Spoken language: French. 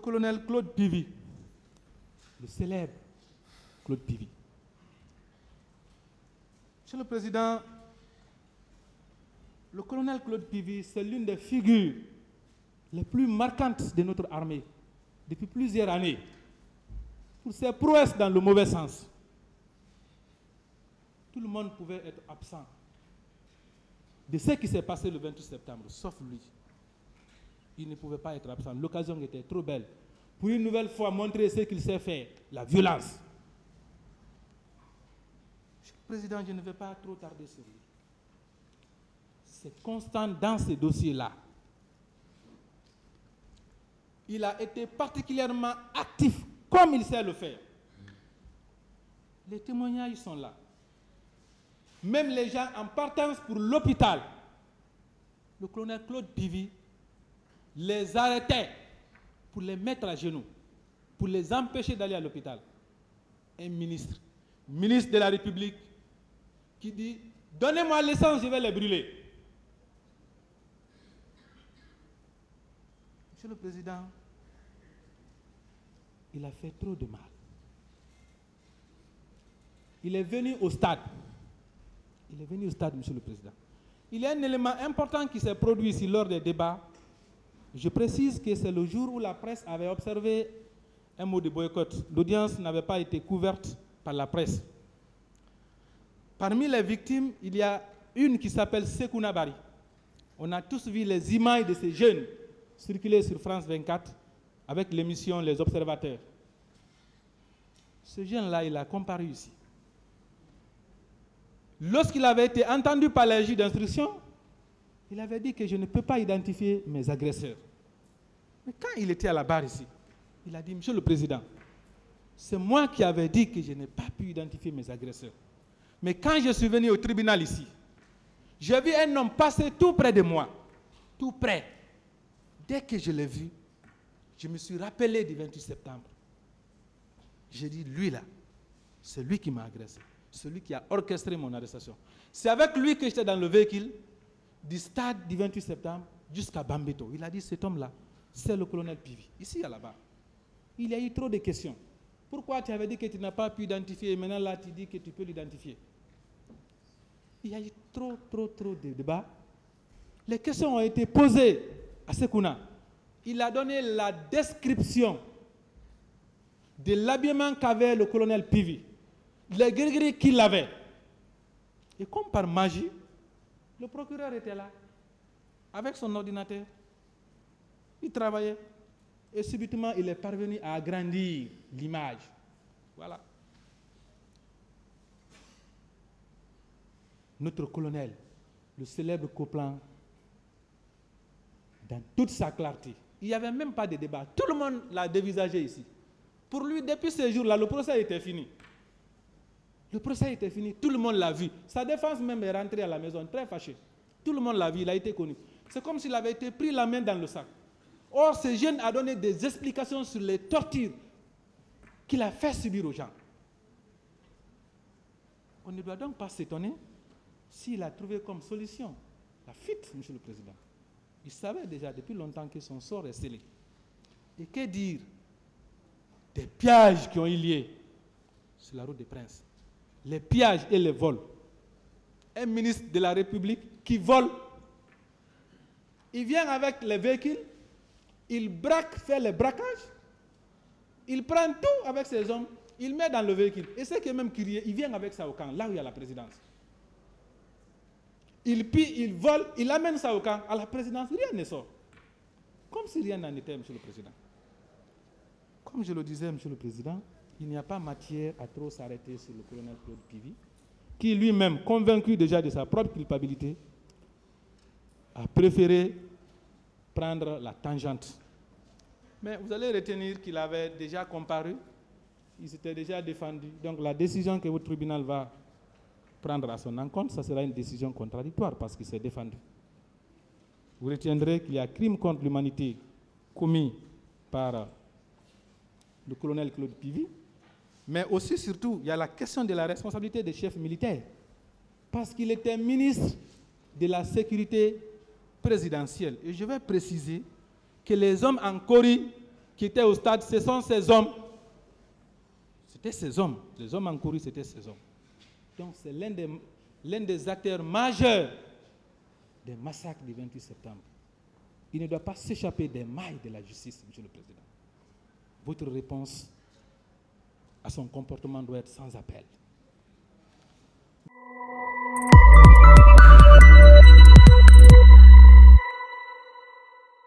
colonel Claude Pivy, le célèbre Claude Pivy. Monsieur le Président, le colonel Claude Pivy, c'est l'une des figures les plus marquantes de notre armée depuis plusieurs années, pour ses prouesses dans le mauvais sens. Tout le monde pouvait être absent de ce qui s'est passé le 28 septembre, sauf lui. Il ne pouvait pas être absent. L'occasion était trop belle pour une nouvelle fois montrer ce qu'il sait faire, la violence. Monsieur le Président, je ne vais pas trop tarder sur lui. C'est constant dans ces dossiers-là. Il a été particulièrement actif, comme il sait le faire. Les témoignages sont là. Même les gens en partance pour l'hôpital, le colonel Claude Pivy les arrêtait pour les mettre à genoux, pour les empêcher d'aller à l'hôpital. Un ministre de la République, qui dit « Donnez-moi l'essence, je vais les brûler ». Monsieur le Président, il a fait trop de mal. Il est venu au stade. Il est venu au stade, Monsieur le Président. Il y a un élément important qui s'est produit ici lors des débats. Je précise que c'est le jour où la presse avait observé un mot de boycott. L'audience n'avait pas été couverte par la presse. Parmi les victimes, il y a une qui s'appelle Sekouna Bari. On a tous vu les images de ces jeunes circuler sur France 24 avec l'émission Les Observateurs. Ce jeune-là, il a comparu ici. Lorsqu'il avait été entendu par les juges d'instruction, il avait dit que je ne peux pas identifier mes agresseurs. Mais quand il était à la barre ici, il a dit, Monsieur le Président, c'est moi qui avais dit que je n'ai pas pu identifier mes agresseurs. Mais quand je suis venu au tribunal ici, j'ai vu un homme passer tout près de moi, tout près. Dès que je l'ai vu, je me suis rappelé du 28 septembre. J'ai dit, lui là, c'est lui qui m'a agressé. Celui qui a orchestré mon arrestation. C'est avec lui que j'étais dans le véhicule du stade du 28 septembre jusqu'à Bambeto. Il a dit, cet homme-là, c'est le colonel Pivy, ici à là-bas. Il y a eu trop de questions. Pourquoi tu avais dit que tu n'as pas pu identifier et maintenant là tu dis que tu peux l'identifier? Il y a eu trop de débats. Les questions ont été posées à Sekouna. Il a donné la description de l'habillement qu'avait le colonel Pivy. Les gris-gris qu'il avait. Et comme par magie, le procureur était là, avec son ordinateur. Il travaillait. Et subitement, il est parvenu à agrandir l'image. Voilà. Notre colonel, le célèbre Coplan, dans toute sa clarté, il n'y avait même pas de débat. Tout le monde l'a dévisagé ici. Pour lui, depuis ce jour-là, le procès était fini. Le procès était fini, tout le monde l'a vu. Sa défense même est rentrée à la maison, très fâché. Tout le monde l'a vu, il a été connu. C'est comme s'il avait été pris la main dans le sac. Or, ce jeune a donné des explications sur les tortures qu'il a fait subir aux gens. On ne doit donc pas s'étonner s'il a trouvé comme solution la fuite, Monsieur le Président. Il savait déjà depuis longtemps que son sort est scellé. Et que dire des pillages qui ont eu lieu sur la route des Princes? Les pillages et les vols. Un ministre de la République qui vole, il vient avec les véhicules, il braque, fait les braquages, il prend tout avec ses hommes, il met dans le véhicule. Et ce qui est même curieux, il vient avec ça au camp, là où il y a la présidence. Il pille, il vole, il amène ça au camp, à la présidence, rien ne sort. Comme si rien n'en était, Monsieur le Président. Comme je le disais, Monsieur le Président, il n'y a pas matière à trop s'arrêter sur le colonel Claude Pivy, qui lui-même, convaincu déjà de sa propre culpabilité, a préféré prendre la tangente. Mais vous allez retenir qu'il avait déjà comparu, il s'était déjà défendu. Donc la décision que votre tribunal va prendre à son encontre, ça sera une décision contradictoire parce qu'il s'est défendu. Vous retiendrez qu'il y a crime contre l'humanité commis par le colonel Claude Pivy, mais aussi, surtout, il y a la question de la responsabilité des chefs militaires, parce qu'il était ministre de la sécurité présidentielle. Et je vais préciser que les hommes en Corée qui qui étaient au stade, ce sont ces hommes. C'était ces hommes. Les hommes encourus, c'était ces hommes. Donc c'est l'un des acteurs majeurs des massacres du 28 septembre. Il ne doit pas s'échapper des mailles de la justice, Monsieur le Président. Votre réponse à son comportement doit être sans appel.